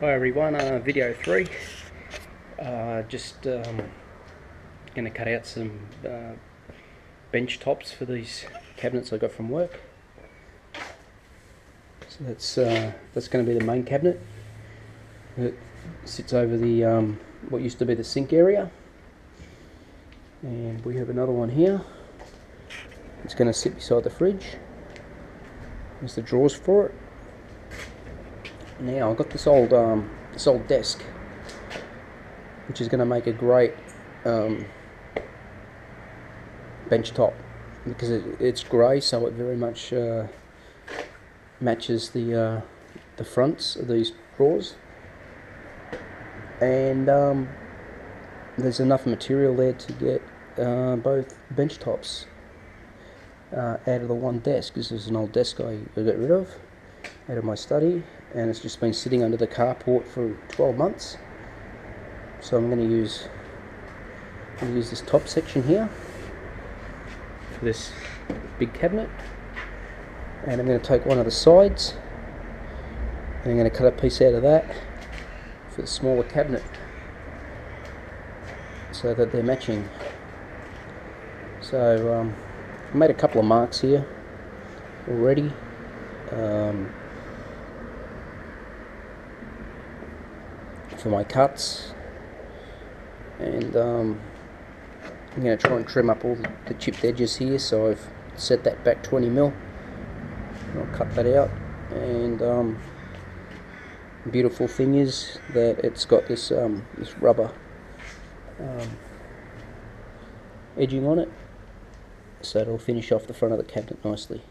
Hi everyone, video 3. Just going to cut out some bench tops for these cabinets I got from work. So that's going to be the main cabinet. It sits over the what used to be the sink area, and we have another one here. It's going to sit beside the fridge. There's the drawers for it. Now I've got this old desk, which is going to make a great bench top because it's grey, so it very much matches the fronts of these drawers, and there's enough material there to get both bench tops out of the one desk. This is an old desk I got rid of out of my study, and it's just been sitting under the carport for 12 months. So I'm going to use this top section here for this big cabinet, and I'm going to take one of the sides and I'm going to cut a piece out of that for the smaller cabinet so that they're matching. So I made a couple of marks here already. For my cuts, and I'm going to try and trim up all the chipped edges here, so I've set that back 20mm, and I'll cut that out. And the beautiful thing is that it's got this this rubber edging on it, so it'll finish off the front of the cabinet nicely.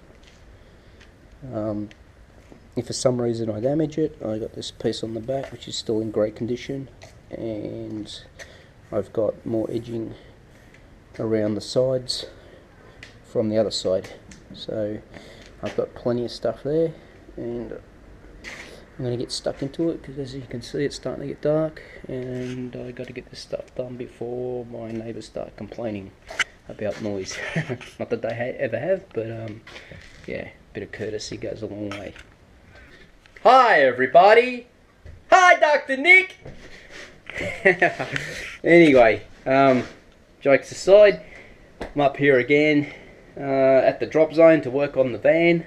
If for some reason I damage it, I got this piece on the back which is still in great condition, and I've got more edging around the sides from the other side. So I've got plenty of stuff there, and I'm going to get stuck into it because, as you can see, it's starting to get dark, and I got to get this stuff done before my neighbours start complaining about noise. Not that they ever have, but yeah, a bit of courtesy goes a long way. Hi everybody! Hi Dr. Nick! Anyway, jokes aside, I'm up here again at the drop zone to work on the van.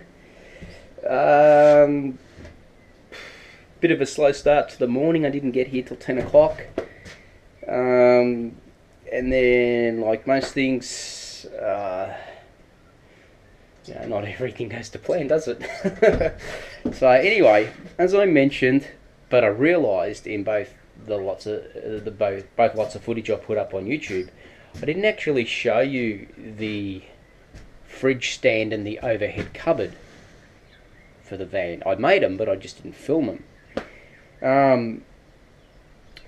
Bit of a slow start to the morning. I didn't get here till 10 o'clock. And then, like most things, not everything goes to plan, does it? So anyway, as I mentioned, but I realised in both the lots of both lots of footage I put up on YouTube, I didn't actually show you the fridge stand and the overhead cupboard for the van. I made them, but I just didn't film them.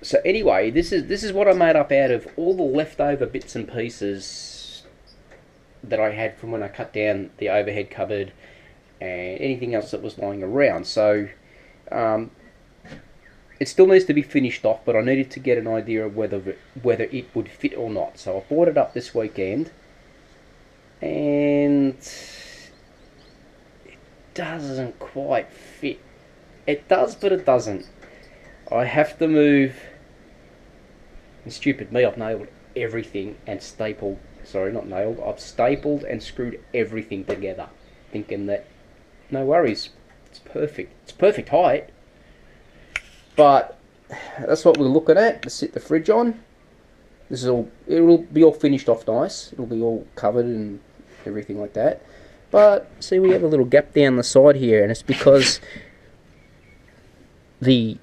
So anyway, this is what I made up out of all the leftover bits and pieces that I had from when I cut down the overhead cupboard and anything else that was lying around. So it still needs to be finished off, but I needed to get an idea of whether it would fit or not. So I bought it up this weekend, and it doesn't quite fit. It does, but it doesn't. I have to move, and stupid me, I've nailed everything and stapled, sorry, not nailed, I've stapled and screwed everything together, thinking that, no worries, it's perfect. It's perfect height. But that's what we're looking at to sit the fridge on. This is all, it'll be all finished off nice. It'll be all covered and everything like that. But see, we have a little gap down the side here, and it's because the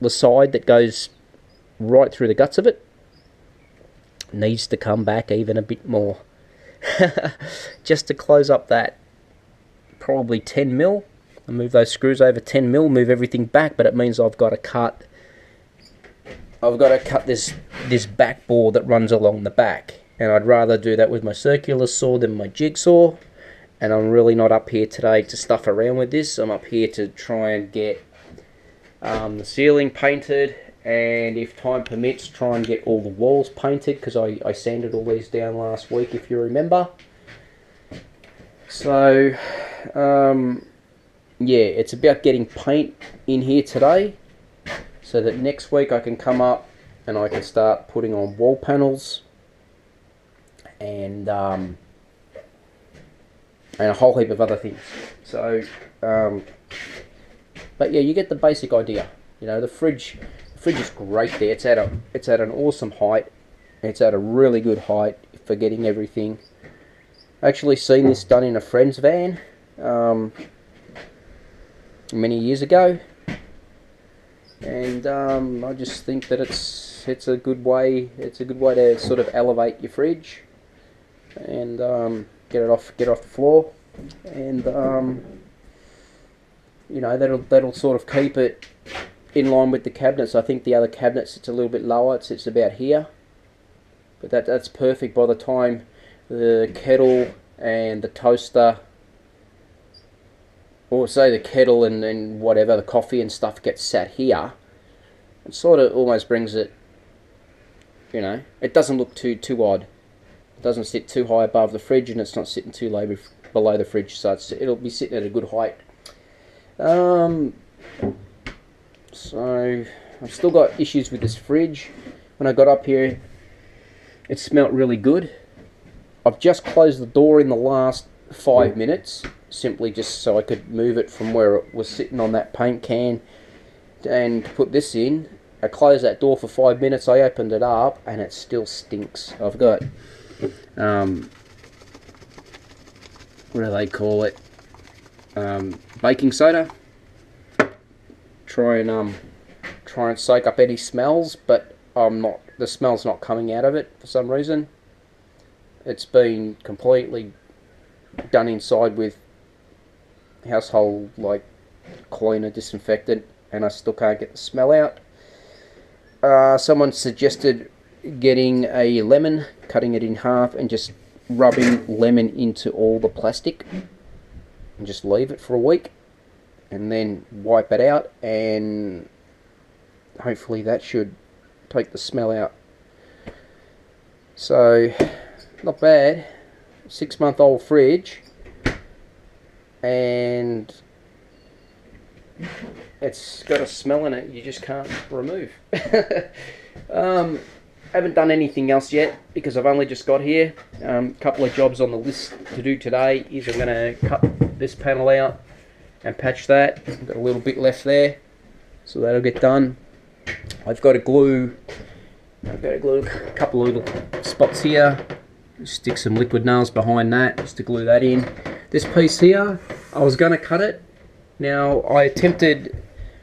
side that goes right through the guts of it needs to come back even a bit more. Just to close up that probably 10mm. I move those screws over 10mm, move everything back, but it means I've got to cut this backboard that runs along the back, and I'd rather do that with my circular saw than my jigsaw. And I'm really not up here today to stuff around with this. I'm up here to try and get the ceiling painted, and if time permits, try and get all the walls painted, because I sanded all these down last week, if you remember. So yeah, it's about getting paint in here today, so that next week I can come up and I can start putting on wall panels and a whole heap of other things. So, but yeah, you get the basic idea. You know, the fridge is great there. It's at an awesome height. It's at a really good height for getting everything. I actually seen this done in a friend's van many years ago, and I just think that it's a good way. It's a good way to sort of elevate your fridge and get it off the floor, and you know, that'll sort of keep it in line with the cabinets. I think the other cabinets, it's a little bit lower. It sits about here, but that's perfect. By the time the kettle and the toaster, or say the kettle and whatever, the coffee and stuff gets sat here, it sort of almost brings it, you know, it doesn't look too odd. It doesn't sit too high above the fridge, and it's not sitting too low below the fridge, so it'll be sitting at a good height. So I've still got issues with this fridge. When I got up here, it smelt really good. I've just closed the door in the last 5 minutes, simply just so I could move it from where it was sitting on that paint can and put this in. I closed that door for 5 minutes, I opened it up, and it still stinks. I've got, what do they call it? Baking soda. Try and soak up any smells, but the smell's not coming out of it for some reason. It's been completely done inside with household like cleaner, disinfectant, and I still can't get the smell out. Someone suggested getting a lemon, cutting it in half, and just rubbing lemon into all the plastic and just leave it for a week and then wipe it out, and hopefully that should take the smell out. So, not bad. 6-month-old fridge, and it's got a smell in it you just can't remove. Haven't done anything else yet because I've only just got here. Couple of jobs on the list to do today is I'm going to cut this panel out and patch that. I've got a little bit left there, so that'll get done. I've got to glue a couple of little spots here. Stick some liquid nails behind that just to glue that in. This piece here, I was going to cut it. Now I attempted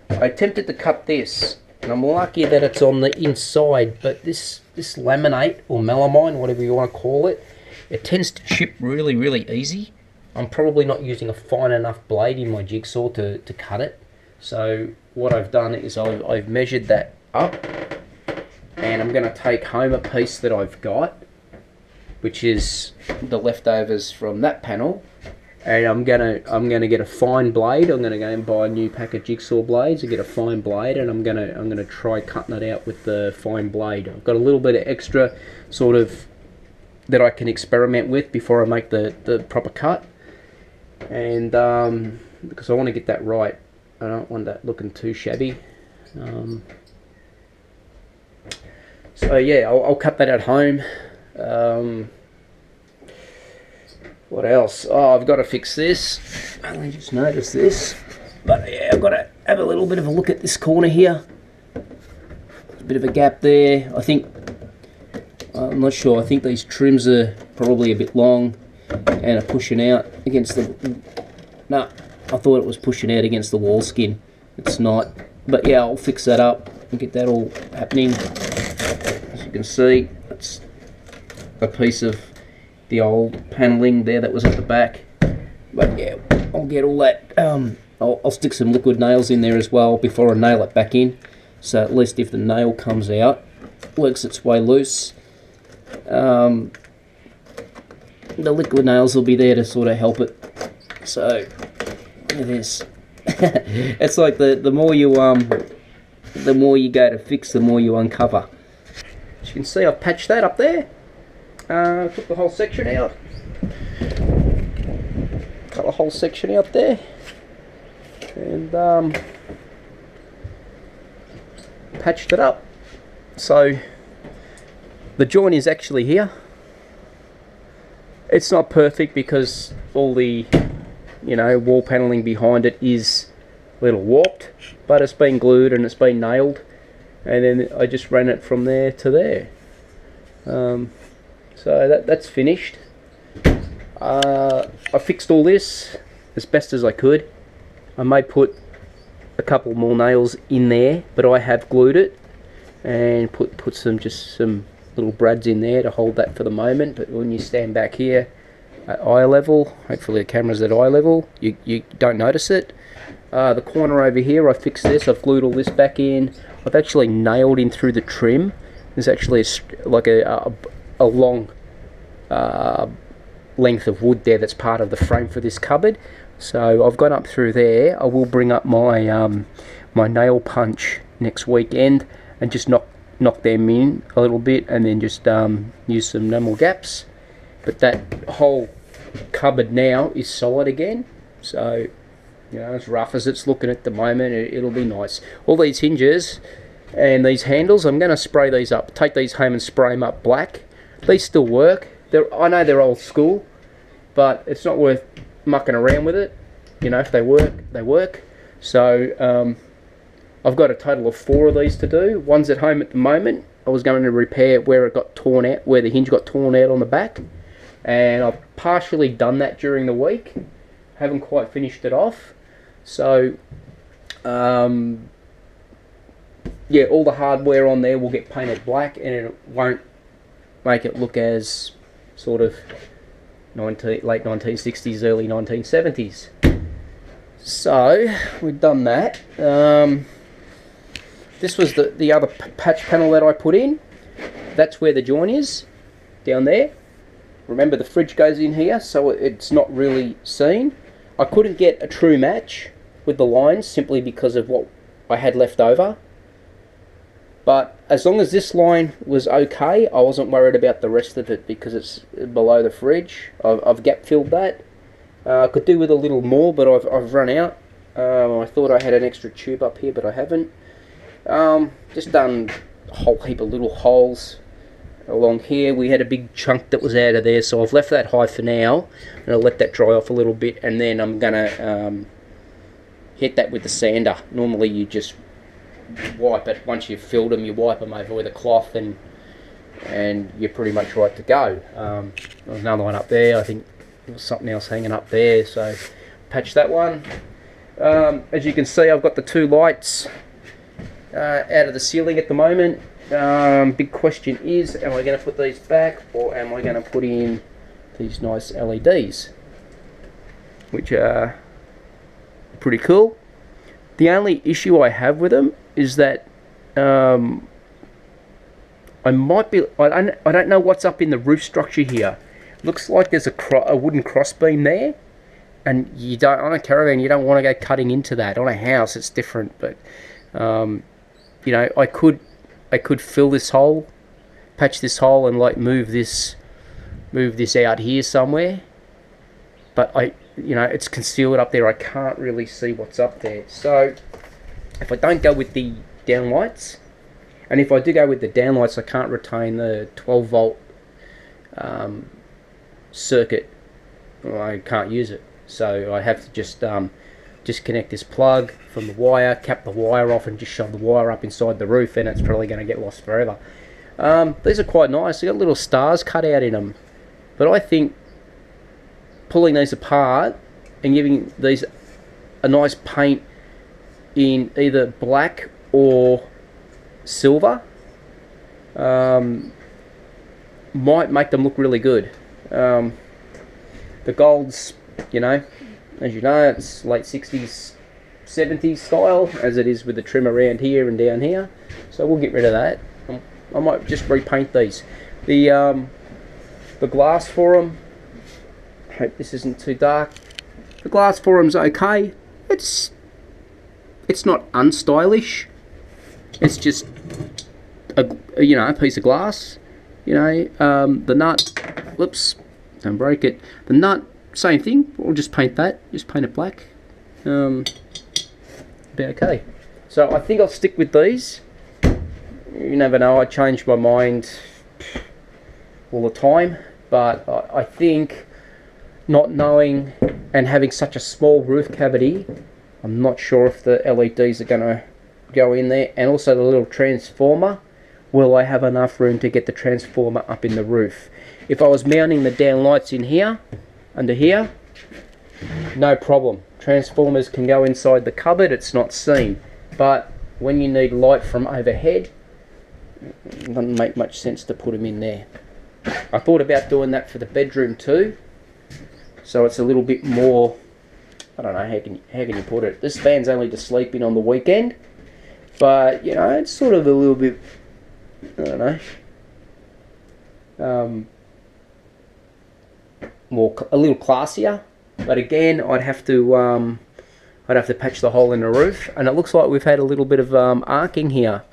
to cut this, and I'm lucky that it's on the inside, but this laminate or melamine, whatever you want to call it, it tends to chip really easy. I'm probably not using a fine enough blade in my jigsaw to cut it. So what I've done is I've measured that up, and I'm going to take home a piece that I've got, which is the leftovers from that panel, and I'm gonna get a fine blade. I'm gonna go and buy a new pack of jigsaw blades and get a fine blade, and I'm gonna try cutting it out with the fine blade. I've got a little bit of extra sort of that I can experiment with before I make the proper cut, and because I want to get that right. I don't want that looking too shabby. So yeah, I'll cut that at home. What else? Oh, I've got to fix this. I only just noticed this, but yeah, I've got to have a little bit of a look at this corner here. There's a bit of a gap there. I think, I'm not sure, I think these trims are probably a bit long and are pushing out against the, no, I thought it was pushing out against the wall skin. It's not, but yeah, I'll fix that up and get that all happening. As you can see, that's a piece of the old paneling there that was at the back, but yeah, I'll get all that. I'll stick some liquid nails in there as well before I nail it back in, so at least if the nail comes out, works its way loose, the liquid nails will be there to sort of help it. So look at this. It's like the more you go to fix, the more you uncover. As you can see, I've patched that up there. Took the whole section out. Cut the whole section out there. And patched it up. So the joint is actually here. It's not perfect because all the, you know, wall paneling behind it is a little warped, but it's been glued and it's been nailed, and then I just ran it from there to there. So that's finished. I fixed all this as best as I could. I may put a couple more nails in there, but I have glued it and put some little brads in there to hold that for the moment. But when you stand back here at eye level, hopefully the camera's at eye level, you don't notice it. The corner over here, I fixed this. I've glued all this back in. I've actually nailed in through the trim. There's actually a long length of wood there that's part of the frame for this cupboard. So I've gone up through there. I will bring up my my nail punch next weekend and just knock them in a little bit, and then just use some enamel gaps. But that whole cupboard now is solid again. So, you know, as rough as it's looking at the moment, it'll be nice. All these hinges and these handles, I'm going to spray these up. Take these home and spray them up black. These still work. I know they're old school, but it's not worth mucking around with it. You know, if they work, they work. So I've got a total of 4 of these to do. One's at home at the moment. I was going to repair where it got torn out, where the hinge got torn out on the back, and I've partially done that during the week. Haven't quite finished it off. So yeah, all the hardware on there will get painted black, and it won't make it look as sort of late 1960s, early 1970s. So we've done that. This was the other patch panel that I put in. That's where the joint is, down there. Remember, the fridge goes in here, so it's not really seen. I couldn't get a true match with the lines simply because of what I had left over. But as long as this line was okay, I wasn't worried about the rest of it because it's below the fridge. I've gap filled that. I could do with a little more, but I've run out. I thought I had an extra tube up here, but I haven't. Just done a whole heap of little holes along here. We had a big chunk that was out of there, so I've left that high for now, and I'll let that dry off a little bit, and then I'm gonna hit that with the sander. Normally you just wipe it once you've filled them. You wipe them over with a cloth, and you're pretty much right to go. There's another one up there. I think there was something else hanging up there, so patch that one. As you can see, I've got the 2 lights out of the ceiling at the moment. Big question is, am I going to put these back, or am I going to put in these nice LEDs, which are pretty cool. The only issue I have with them is that I don't know what's up in the roof structure here. Looks like there's a wooden crossbeam there, and you don't, on a caravan, you don't want to go cutting into that. On a house it's different, but you know, I could fill this hole, patch this hole, and like move this out here somewhere, but you know, it's concealed up there. I can't really see what's up there. So if I don't go with the downlights, and if I do go with the downlights, I can't retain the 12 volt circuit. I can't use it, so I have to just connect this plug from the wire, cap the wire off, and just shove the wire up inside the roof, and it's probably going to get lost forever. These are quite nice. They've got little stars cut out in them, but I think pulling these apart and giving these a nice paint in either black or silver might make them look really good. The gold's, you know, as you know, it's late 60s, 70s style, as it is with the trim around here and down here. So we'll get rid of that. I might just repaint these. The glass for them, hope this isn't too dark. The glass for them's okay. It's not unstylish. It's just a piece of glass. You know, the nut. Whoops, don't break it. The nut, same thing. We'll just paint that. Just paint it black. Be okay. So I think I'll stick with these. you never know, I change my mind all the time, but I think not knowing and having such a small roof cavity, I'm not sure if the LEDs are going to go in there. And also the little transformer, will I have enough room to get the transformer up in the roof? If I was mounting the down lights in here, under here, no problem. Transformers can go inside the cupboard, it's not seen. But when you need light from overhead, it doesn't make much sense to put them in there. I thought about doing that for the bedroom too, so it's a little bit more, I don't know, how can you put it? This van's only to sleep in on the weekend, but you know, it's sort of a little bit, I don't know, a little classier. But again, I'd have to patch the hole in the roof, and it looks like we've had a little bit of arcing here.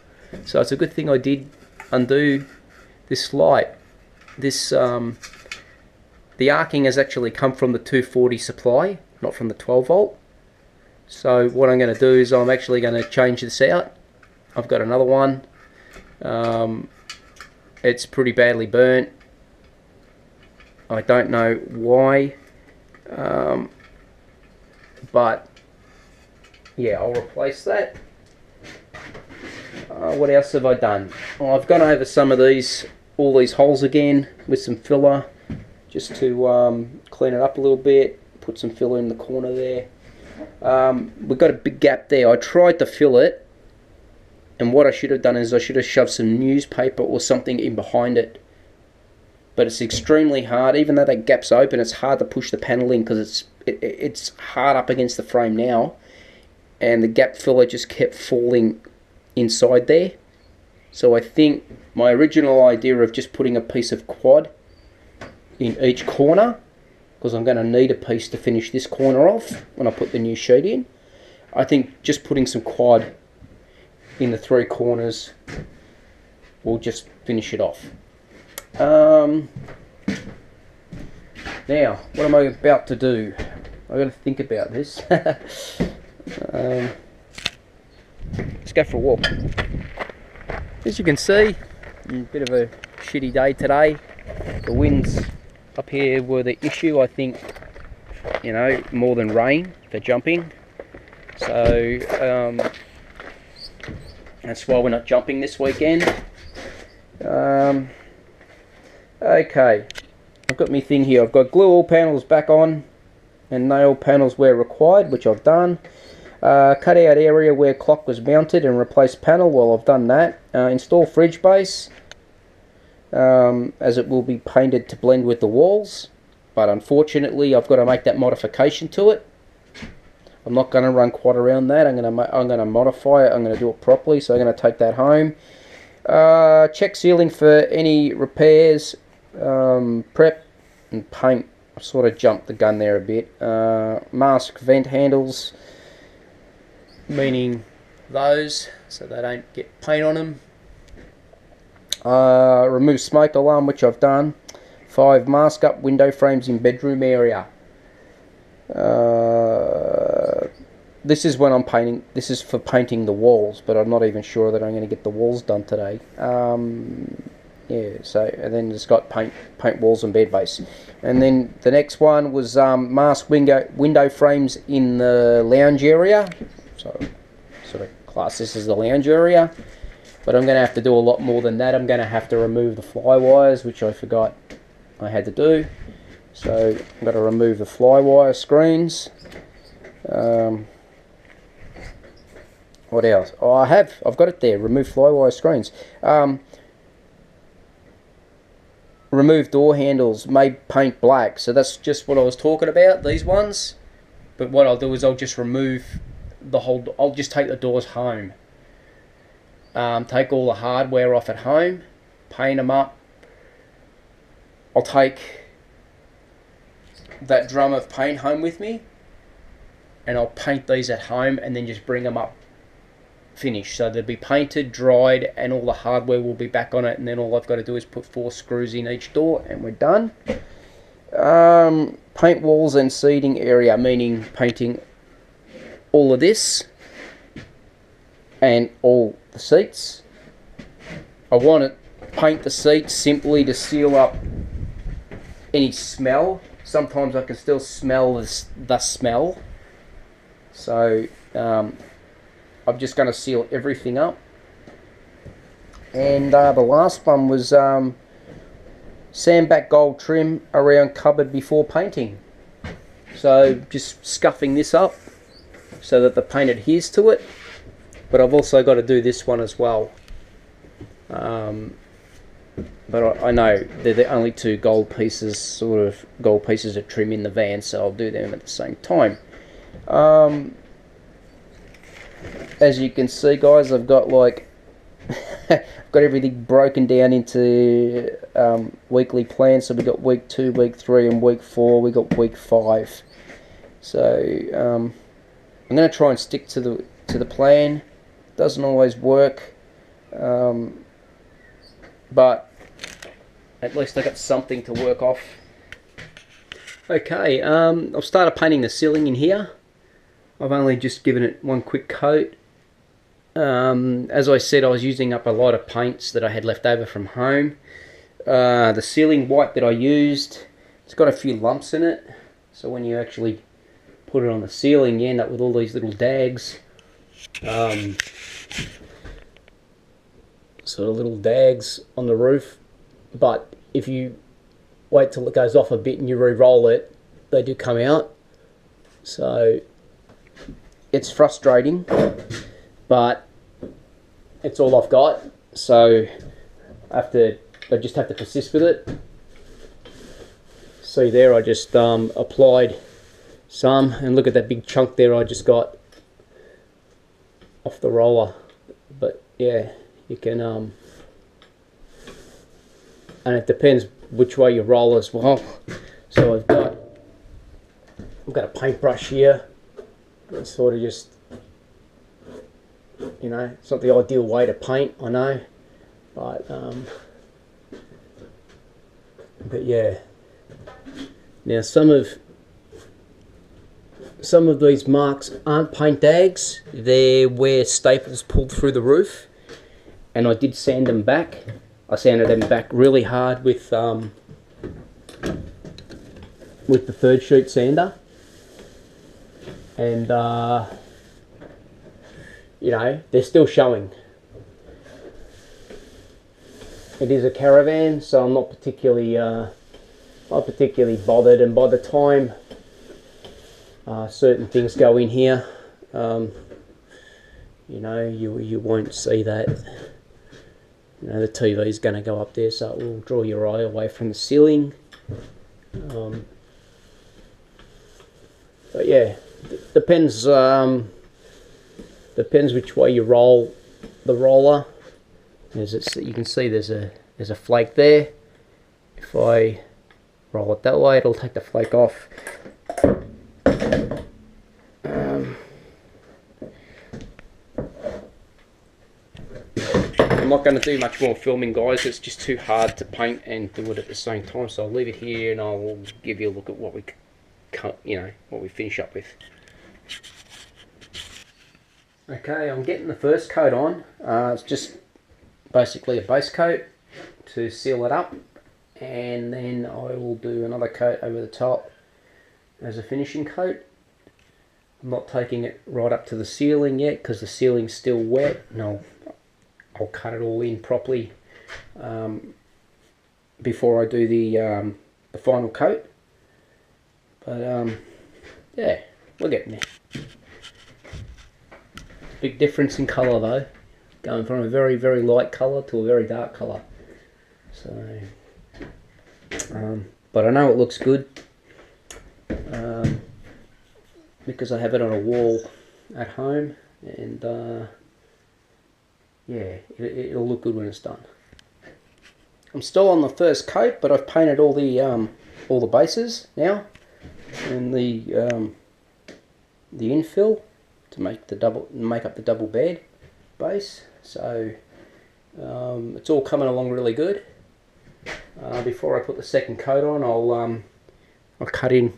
So it's a good thing I did undo this light. This the arcing has actually come from the 240 supply, not from the 12 volt. So what I'm going to do is I'm actually going to change this out. I've got another one. It's pretty badly burnt. I don't know why, but yeah, I'll replace that. What else have I done? Well, I've gone over some of all these holes again with some filler, just to clean it up a little bit. Put some filler in the corner there. We've got a big gap there. I tried to fill it, and what I should have done is I should have shoved some newspaper or something in behind it. But it's extremely hard, even though that gap's open, it's hard to push the panel in because it's hard up against the frame now, and the gap filler just kept falling inside there. So I think my original idea of just putting a piece of quad in each corner, because I'm going to need a piece to finish this corner off when I put the new sheet in, I think just putting some quad in the 3 corners will just finish it off. Now, what am I about to do? I've got to think about this. Let's go for a walk. As you can see, a bit of a shitty day today. The winds up here were the issue, I think, you know, more than rain for jumping. So that's why we're not jumping this weekend. Okay, I've got my thing here. I've got glue all panels back on and nail panels where required, which I've done. Cut out area where clock was mounted and replace panel. Well, I've done that. Install fridge base, as it will be painted to blend with the walls, but unfortunately I've got to make that modification to it. I'm not going to run quad around that. I'm going to modify it. I'm going to do it properly, so I'm going to take that home. Check ceiling for any repairs, prep and paint. I sort of jumped the gun there a bit. Mask vent handles, meaning those, so they don't get paint on them. Remove smoke alarm, which I've done. 5 mask up window frames in bedroom area. This is when I'm painting. This is for painting the walls, but I'm not even sure that I'm going to get the walls done today. Yeah, so, and then it's got paint walls and bed base. And then the next one was mask window frames in the lounge area. So sort of class this as the lounge area, but I'm going to have to do a lot more than that. I'm going to have to remove the fly wires, which I forgot I had to do. So I've got to remove the fly wire screens. What else? Oh, I've got it there. Remove fly wire screens. Remove door handles, made paint black. So that's just what I was talking about, these ones. But what I'll do is I'll just remove the whole, I'll just take the doors home. Take all the hardware off at home, paint them up. I'll take that drum of paint home with me, and I'll paint these at home and then just bring them up finished. So they'll be painted, dried, and all the hardware will be back on it, and then all I've got to do is put 4 screws in each door and we're done. Paint walls and seating area, meaning painting all of this and all the seats. I want to paint the seats simply to seal up any smell. Sometimes I can still smell the smell. So I'm just going to seal everything up. And the last one was sandback gold trim around cupboard before painting. So just scuffing this up so that the paint adheres to it. But I've also got to do this one as well. But I know they're the only two gold pieces of trim in the van, so I'll do them at the same time. As you can see, guys, I've got like I've got everything broken down into weekly plans. So we got week 2, week 3, and week 4. We got week 5. So I'm going to try and stick to the plan. Doesn't always work, but at least I got something to work off. Okay, I've started painting the ceiling in here. I've only just given it one quick coat. As I said, I was using up a lot of paints that I had left over from home. The ceiling white that I used, it's got a few lumps in it. So when you actually put it on the ceiling, you end up with all these little dags. Sort of little dags on the roof. But if you wait till it goes off a bit and you re-roll it, they do come out. So it's frustrating, but it's all I've got, so I just have to persist with it. See there, I just applied some, and look at that big chunk there I just got off the roller. But yeah, you can and it depends which way you roll as well. So I've got a paintbrush here. It's sort of just, you know, it's not the ideal way to paint, I know, but yeah. Now some of these marks aren't paint dags, they're where staples pulled through the roof, and I did sand them back. I sanded them back really hard with the 3rd sheet sander. And you know, they're still showing. It is a Caravan, so I'm not particularly bothered. And by the time certain things go in here, you know, you won't see that. You know, the TV is going to go up there, so it will draw your eye away from the ceiling. But yeah. Depends which way you roll the roller. You can see there's a flake there. If I roll it that way, it'll take the flake off. I'm not going to do much more filming, guys. It's just too hard to paint and do it at the same time. So I'll leave it here, and I'll give you a look at what we finish up with. Okay, I'm getting the first coat on. It's just basically a base coat to seal it up, and then I will do another coat over the top as a finishing coat. I'm not taking it right up to the ceiling yet because the ceiling's still wet, and I'll cut it all in properly before I do the final coat. But yeah, we're getting there. Big difference in colour though, going from a very, very light colour to a very dark colour. So, but I know it looks good because I have it on a wall at home, and yeah, it'll look good when it's done. I'm still on the first coat, but I've painted all the bases now, and the infill to make up the double bed base. So it's all coming along really good. Before I put the second coat on, I'll cut in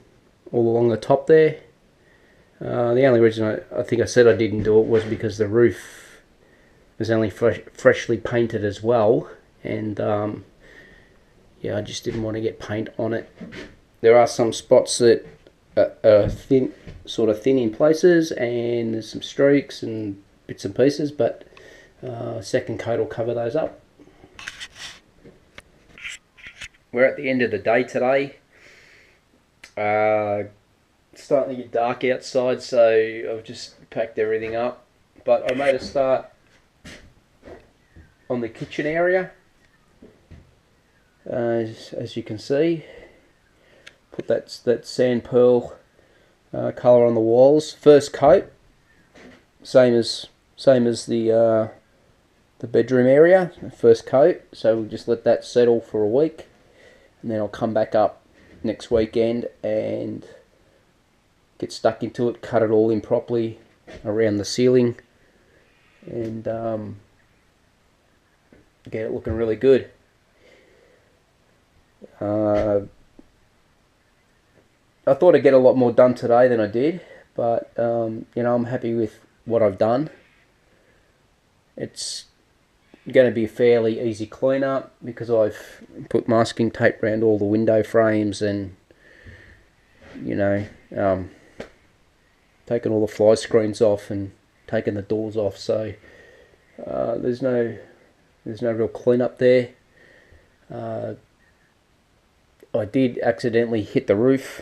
all along the top there. The only reason I think I said I didn't do it was because the roof was only freshly painted as well, and yeah, I just didn't want to get paint on it. There are some spots that are thin, sort of thin in places, and there's some streaks and bits and pieces, but second coat will cover those up. We're at the end of the day today. It's starting to get dark outside, so I've just packed everything up. But I made a start on the kitchen area. As you can see, put that sand pearl colour on the walls. First coat, same as the bedroom area. First coat, so we'll just let that settle for a week, and then I'll come back up next weekend and get stuck into it, cut it all in properly around the ceiling, and get it looking really good. I thought I'd get a lot more done today than I did, but you know, I'm happy with what I've done. It's going to be a fairly easy cleanup because I've put masking tape around all the window frames, and you know, taken all the fly screens off and taken the doors off, so there's no real cleanup there. I did accidentally hit the roof.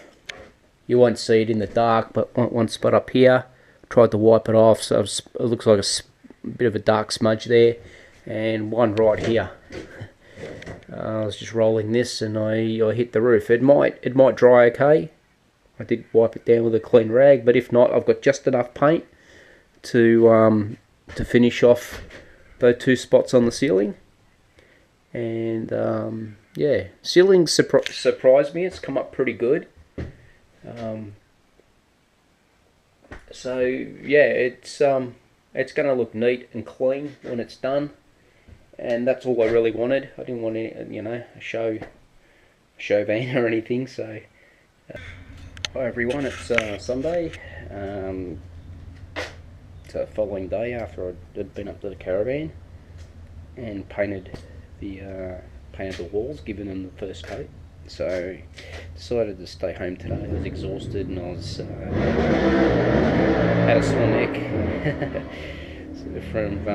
You won't see it in the dark, but one spot up here, tried to wipe it off, so it looks like a bit of a dark smudge there, and one right here. I was just rolling this and I hit the roof. It might dry okay. I did wipe it down with a clean rag, but if not, I've got just enough paint to finish off those two spots on the ceiling. And yeah, ceiling surprised me. It's come up pretty good. So yeah, it's going to look neat and clean when it's done, and that's all I really wanted. I didn't want any, you know, a show van or anything. So hi everyone, it's Sunday. It's a following day after I'd been up to the caravan and painted the walls, given them the first coat. So decided to stay home today. I was exhausted and I was had a sore neck so from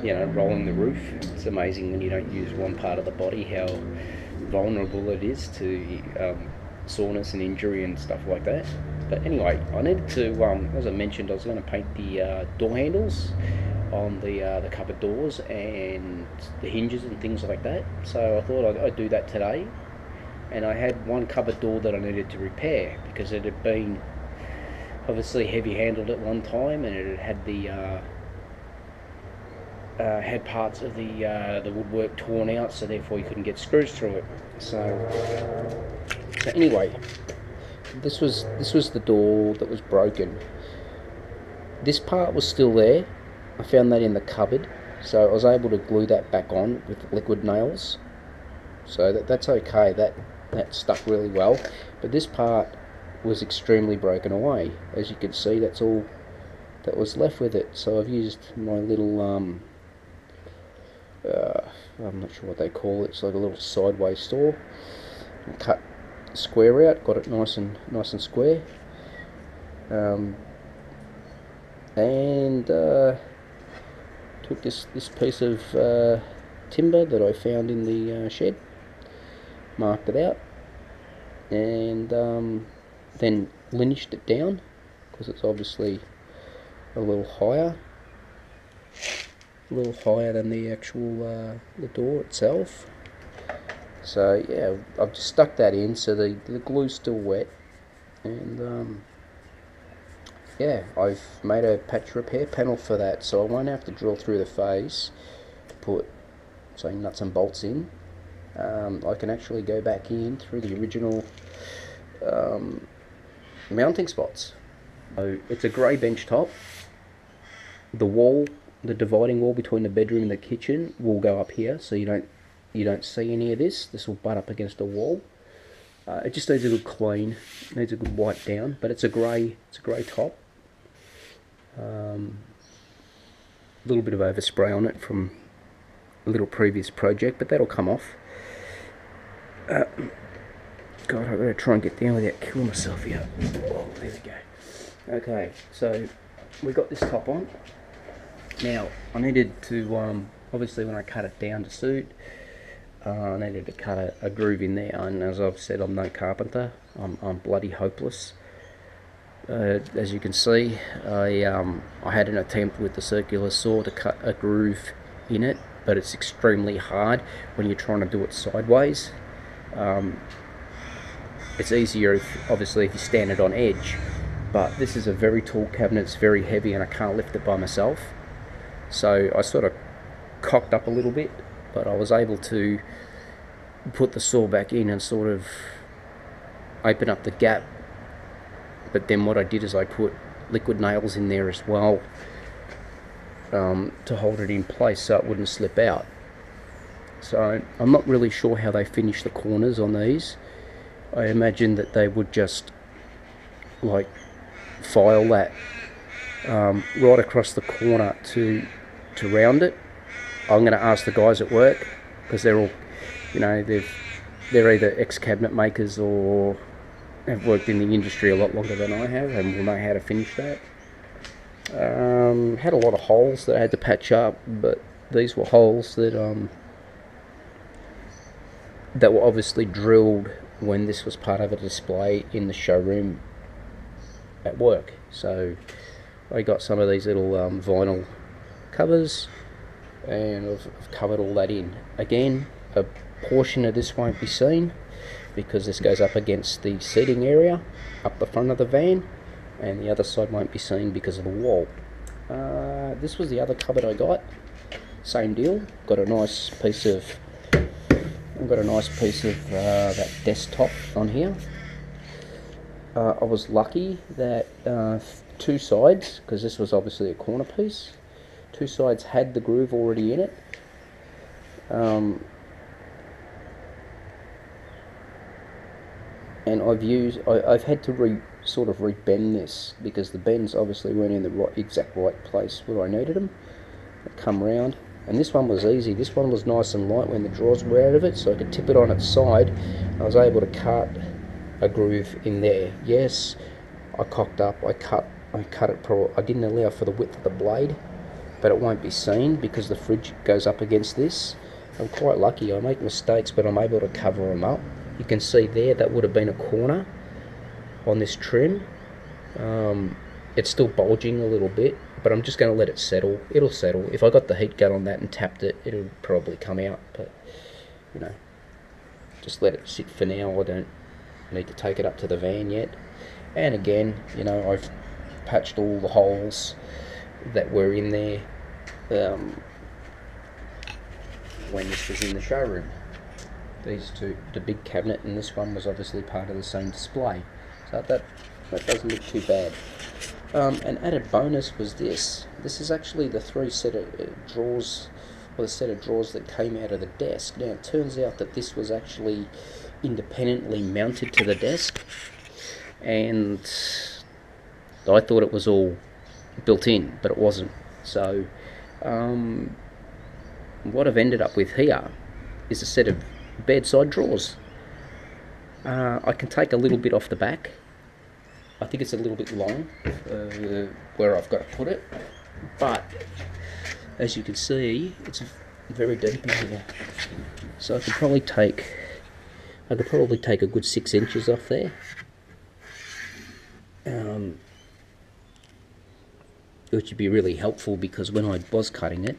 you know, rolling the roof. It's amazing when you don't use one part of the body how vulnerable it is to soreness and injury and stuff like that. But anyway, I needed to, as I mentioned, I was going to paint the door handles on the cupboard doors and the hinges and things like that. So I thought I'd do that today. And I had one cupboard door that I needed to repair because it had been obviously heavy handled at one time, and it had the had parts of the woodwork torn out, so therefore you couldn't get screws through it. So anyway, this was the door that was broken. This part was still there. I found that in the cupboard, so I was able to glue that back on with liquid nails. So that's okay. That stuck really well. But this part was extremely broken away. As you can see, that's all that was left with it. So I've used my little I'm not sure what they call it. It's like a little sideways saw. And cut the square out. Got it nice and square. And took this piece of timber that I found in the shed, marked it out, and then lineaged it down because it's obviously a little higher than the actual the door itself. So yeah, I've just stuck that in, so the glue's still wet, and yeah, I've made a patch repair panel for that, so I won't have to drill through the face to put, say, nuts and bolts in. I can actually go back in through the original mounting spots. So it's a grey bench top. The wall, the dividing wall between the bedroom and the kitchen, will go up here, so you don't see any of this. This will butt up against the wall. It just needs a good clean, needs a good wipe down, but it's a grey top. little bit of overspray on it from a little previous project, but that'll come off. God, I've got to try and get down without killing myself here. Oh, there we go. Okay, so we got this top on. Now, I needed to, obviously when I cut it down to suit, I needed to cut a groove in there, and as I've said, I'm no carpenter. I'm bloody hopeless. As you can see, I had an attempt with the circular saw to cut a groove in it, but it's extremely hard when you're trying to do it sideways. It's easier, obviously, if you stand it on edge, but this is a very tall cabinet, it's very heavy, and I can't lift it by myself. So I sort of cocked up a little bit, but I was able to put the saw back in and sort of open up the gap. But then what I did is I put liquid nails in there as well, to hold it in place so it wouldn't slip out. So I'm not really sure how they finish the corners on these. I imagine that they would just like file that right across the corner to round it. I'm going to ask the guys at work, because they're all, you know, they're either ex-cabinet makers or have worked in the industry a lot longer than I have, and will know how to finish that. Had a lot of holes that I had to patch up, but these were holes that that were obviously drilled when this was part of a display in the showroom at work. So I got some of these little vinyl covers, and I've covered all that in. Again, a portion of this won't be seen because this goes up against the seating area up the front of the van, and the other side won't be seen because of the wall. This was the other cupboard I got. Same deal. Got a nice piece of that desktop on here. I was lucky that two sides, because this was obviously a corner piece, two sides had the groove already in it. And I've had to sort of rebend this, because the bends obviously weren't in the exact right place where I needed them. They come round, and this one was easy. This one was nice and light when the drawers were out of it, so I could tip it on its side. I was able to cut a groove in there. Yes, I cocked up. I cut it. I didn't allow for the width of the blade, but it won't be seen because the fridge goes up against this. I'm quite lucky. I make mistakes, but I'm able to cover them up. You can see there, that would have been a corner on this trim. It's still bulging a little bit, but I'm just going to let it settle. It'll settle. If I got the heat gun on that and tapped it, it'll probably come out, but you know, just let it sit for now. I don't need to take it up to the van yet. And again, you know, I've patched all the holes that were in there when this was in the showroom. These two, the big cabinet and this one, was obviously part of the same display, so that doesn't look too bad. An added bonus was this. This is actually the three set of drawers, or the set of drawers that came out of the desk. Now it turns out that this was actually independently mounted to the desk, and I thought it was all built in, but it wasn't. So what I've ended up with here is a set of bedside drawers. I can take a little bit off the back. I think it's a little bit long where I've got to put it, but as you can see, it's very deep in here. So I could probably take a good 6 inches off there. Which would be really helpful, because when I was cutting it,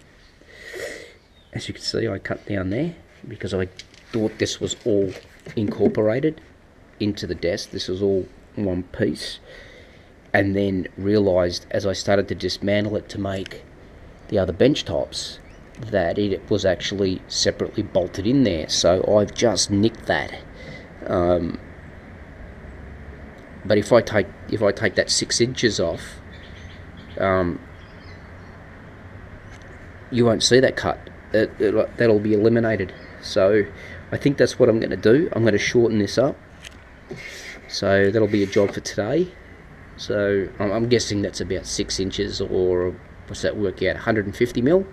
as you can see, I cut down there because I thought this was all incorporated into the desk. This was all one piece, and then realized as I started to dismantle it to make the other bench tops that it was actually separately bolted in there. So I've just nicked that. But if I take that 6 inches off, you won't see that cut. That'll be eliminated. So I think that's what I'm going to do. I'm going to shorten this up. So that'll be a job for today. So I'm guessing that's about 6 inches or what's that work out, 150 mil.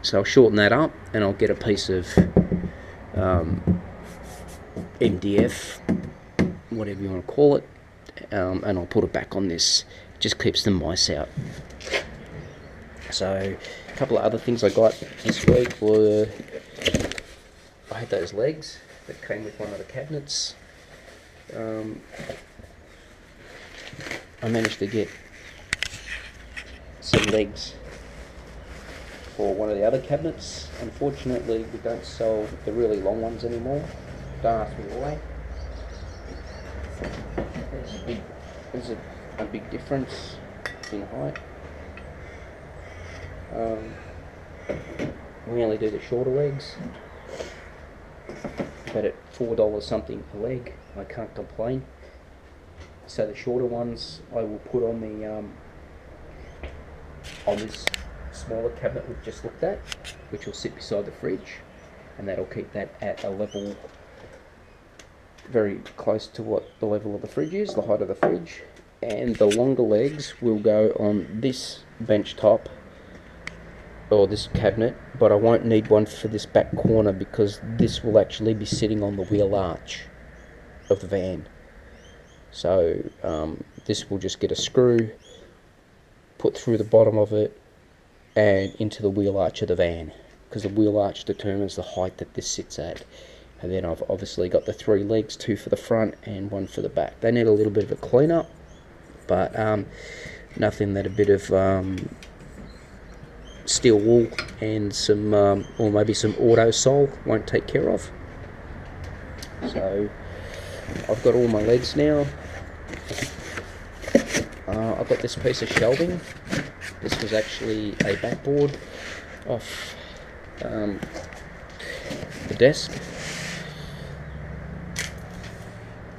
So I'll shorten that up and I'll get a piece of MDF, whatever you want to call it, and I'll put it back on this. It just keeps the mice out. So a couple of other things I got this week were, I had those legs that came with one of the cabinets. I managed to get some legs for one of the other cabinets. Unfortunately, we don't sell the really long ones anymore. Don't ask me why. There's a big difference in height. We only do the shorter legs, but at $4 something a leg, I can't complain. So the shorter ones I will put on the on this smaller cabinet we've just looked at, which will sit beside the fridge, and that'll keep that at a level very close to what the level of the fridge is, the height of the fridge. And the longer legs will go on this bench top or this cabinet, but I won't need one for this back corner because this will actually be sitting on the wheel arch of the van. So this will just get a screw put through the bottom of it and into the wheel arch of the van, because the wheel arch determines the height that this sits at. And then I've obviously got the 3 legs, 2 for the front and 1 for the back. They need a little bit of a clean up, but nothing that a bit of steel wool and some or maybe some auto sole won't take care of. So I've got all my legs now. I've got this piece of shelving. This was actually a backboard off the desk,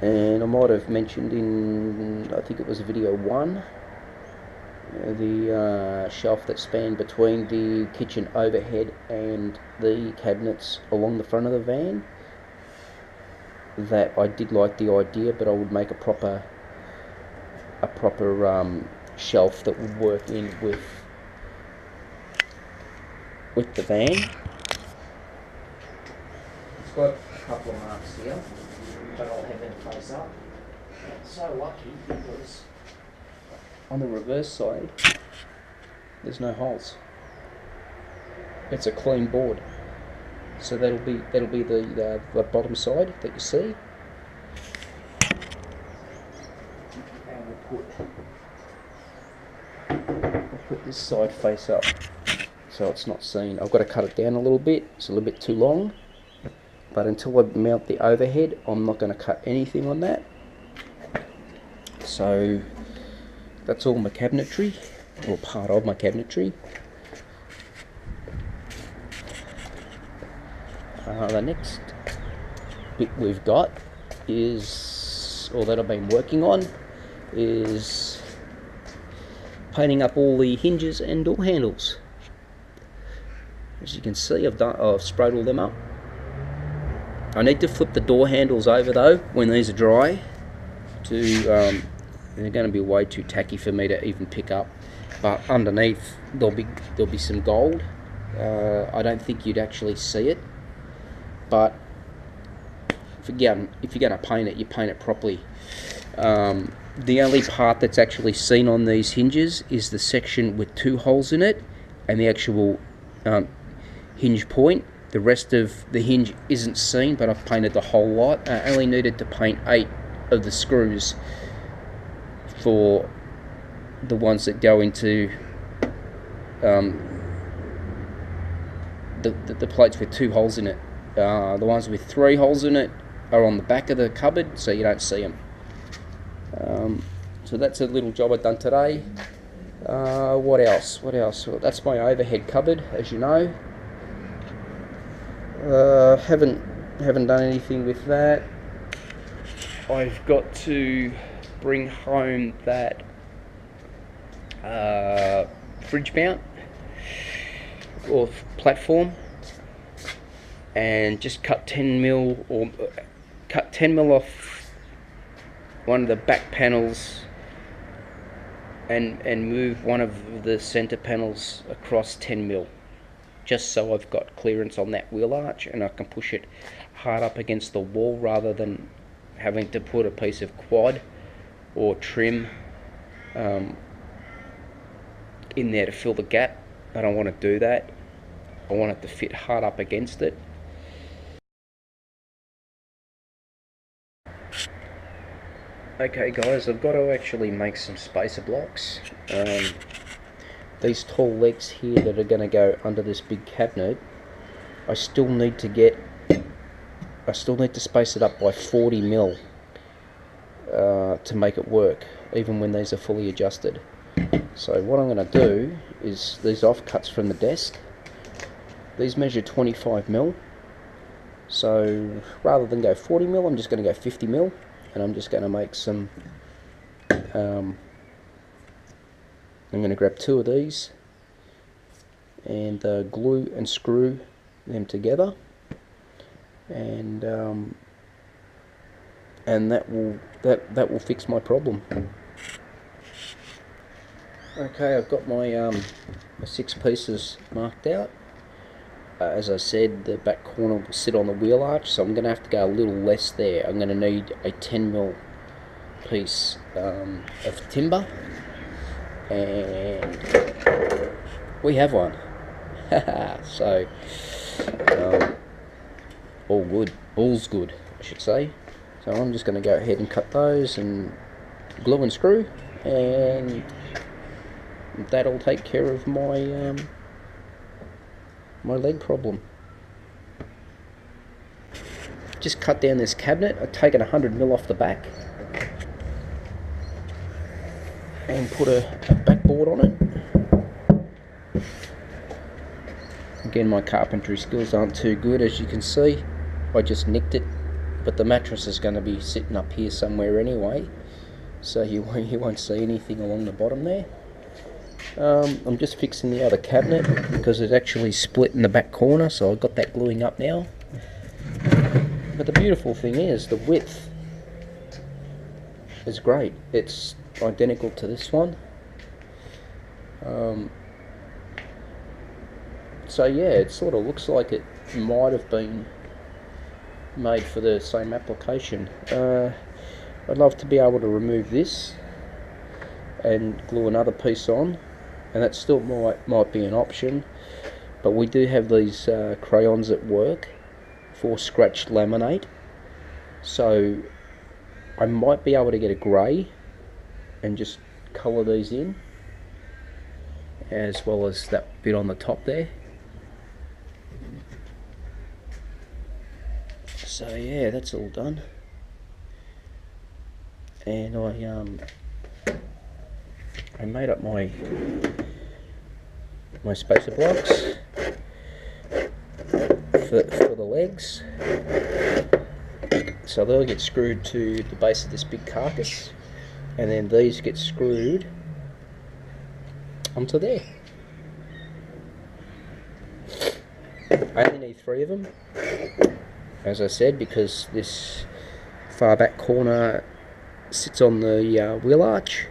and I might have mentioned in, I think it was video 1, the shelf that spanned between the kitchen overhead and the cabinets along the front of the van, that I did like the idea, but I would make a proper shelf that would work in with the van. It's got a couple of marks here, but I'll have them face up. I'm so lucky because on the reverse side there's no holes. It's a clean board, so that'll be the bottom side that you see. And we'll put this side face up so it's not seen. I've got to cut it down a little bit. It's a little bit too long, but until I mount the overhead, I'm not going to cut anything on that. So that's all my cabinetry, or part of my cabinetry. The next bit we've got is, or that I've been working on, is painting up all the hinges and door handles. As you can see, I've sprayed all them up. I need to flip the door handles over though when these are dry. They're going to be way too tacky for me to even pick up. But underneath there'll be some gold. I don't think you'd actually see it, but if you're going to paint it, you paint it properly. The only part that's actually seen on these hinges is the section with 2 holes in it and the actual hinge point. The rest of the hinge isn't seen, but I've painted the whole lot. I only needed to paint 8 of the screws for the ones that go into the plates with 2 holes in it. The ones with 3 holes in it are on the back of the cupboard, so you don't see them. So that's a little job I've done today. What else? Well, that's my overhead cupboard, as you know. Haven't done anything with that. I've got to bring home that fridge mount or platform and just cut 10 mil off one of the back panels and move one of the center panels across 10mm, just so I've got clearance on that wheel arch and I can push it hard up against the wall rather than having to put a piece of quad or trim in there to fill the gap. I don't want to do that. I want it to fit hard up against it. Okay guys, I've got to actually make some spacer blocks. These tall legs here that are going to go under this big cabinet, I still need to space it up by 40mm to make it work, even when these are fully adjusted. So what I'm going to do is these offcuts from the desk, these measure 25mm, so rather than go 40mm, I'm just going to go 50mm, and I'm just going to make some, I'm going to grab two of these and glue and screw them together, and that will fix my problem. Okay, I've got my 6 pieces marked out. As I said, the back corner will sit on the wheel arch, so I'm going to have to go a little less there. I'm going to need a 10mm piece of timber, and we have one. So all's good, I should say. So I'm just going to go ahead and cut those and glue and screw, and that'll take care of my my leg problem. Just cut down this cabinet. I've taken 100mm off the back and put a backboard on it. Again, my carpentry skills aren't too good, as you can see. I just nicked it, but the mattress is going to be sitting up here somewhere anyway, so you won't see anything along the bottom there. I'm just fixing the other cabinet because it's actually split in the back corner, so I've got that gluing up now. But the beautiful thing is the width is great. It's identical to this one. So yeah, it sort of looks like it might have been made for the same application. I'd love to be able to remove this and glue another piece on, and that still might be an option, but we do have these crayons at work for scratched laminate, so I might be able to get a grey and just colour these in, as well as that bit on the top there. So yeah, that's all done, and I made up my spacer blocks for the legs, so they'll get screwed to the base of this big carcass, and then these get screwed onto there. I only need 3 of them, as I said, because this far back corner sits on the wheel arch.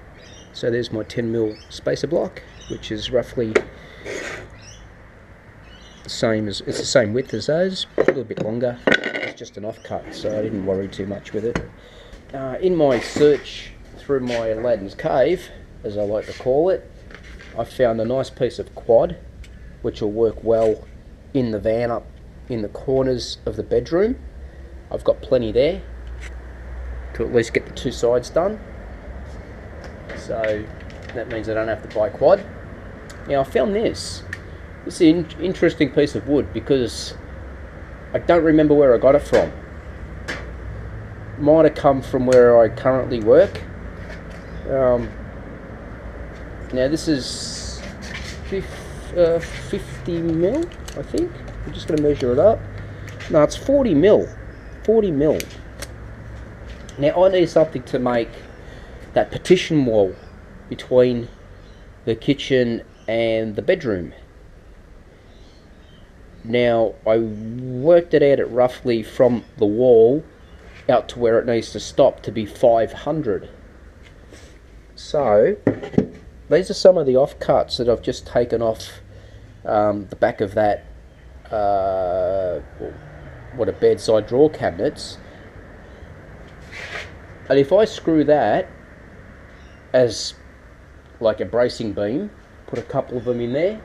So there's my 10mm spacer block, which is roughly the same width as those, a little bit longer. It's just an offcut, so I didn't worry too much with it. In my search through my Aladdin's cave, as I like to call it, I found a nice piece of quad, which will work well in the van up in the corners of the bedroom. I've got plenty there to at least get the 2 sides done. So that means I don't have to buy quad. Now I found this. This is an interesting piece of wood because I don't remember where I got it from. Might have come from where I currently work. Now this is 50mm, I think. I'm just going to measure it up. No, it's 40mm. 40mm. Now I need something to make that partition wall between the kitchen and the bedroom. Now I worked it out at roughly from the wall out to where it needs to stop to be 500. So these are some of the offcuts that I've just taken off the back of that, what a bedside drawer cabinets. And if I screw that as like a bracing beam, put a couple of them in there,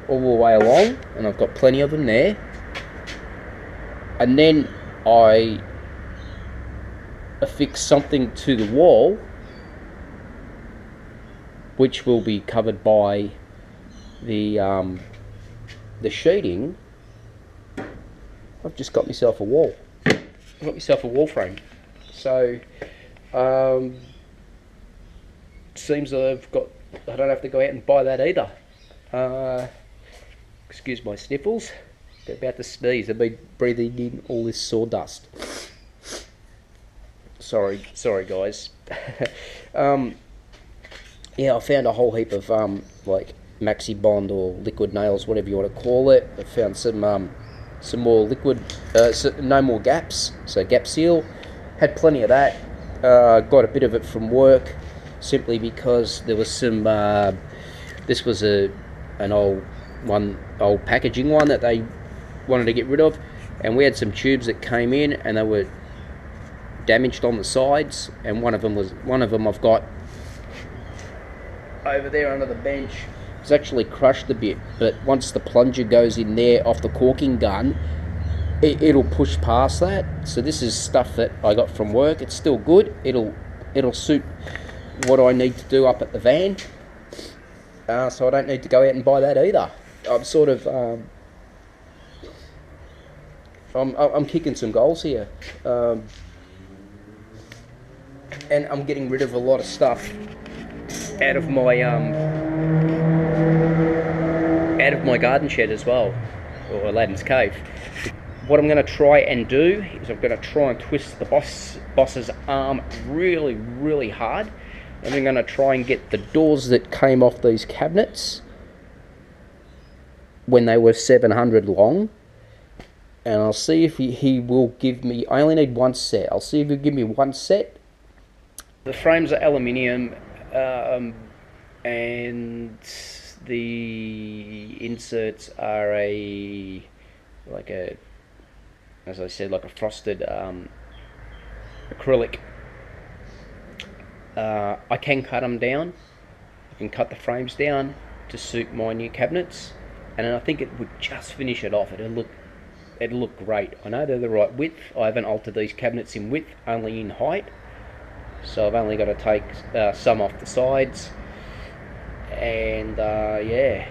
all the way along, and I've got plenty of them there, and then I affix something to the wall which will be covered by the sheeting, I've just got myself a wall. I've got myself a wall frame. So seems I don't have to go out and buy that either. Excuse my sniffles. They're about to sneeze. I've been breathing in all this sawdust. Sorry guys. Yeah, I found a whole heap of like Maxi Bond or liquid nails, whatever you want to call it. I found some more liquid, no more gaps, so gap seal. Had plenty of that. Got a bit of it from work, simply because there was some. This was an old packaging one that they wanted to get rid of, and we had some tubes that came in and they were damaged on the sides, and one of them I've got over there under the bench. It's actually crushed a bit, but once the plunger goes in there off the caulking gun, it'll push past that. So this is stuff that I got from work. It's still good. It'll suit what I need to do up at the van. So I don't need to go out and buy that either. I'm sort of I'm kicking some goals here, and I'm getting rid of a lot of stuff out of my garden shed as well, or Aladdin's cave. What I'm going to try and do is I'm going to try and twist the boss's arm really, really hard, and I'm going to try and get the doors that came off these cabinets when they were 700 long, and I'll see if he will give me. I only need one set. I'll see if he'll give me one set. The frames are aluminium, and the inserts are as I said, like a frosted acrylic. I can cut them down. I can cut the frames down to suit my new cabinets, and I think it would just finish it off. It'll look great. I know they're the right width. I haven't altered these cabinets in width, only in height. So I've only got to take some off the sides, and yeah,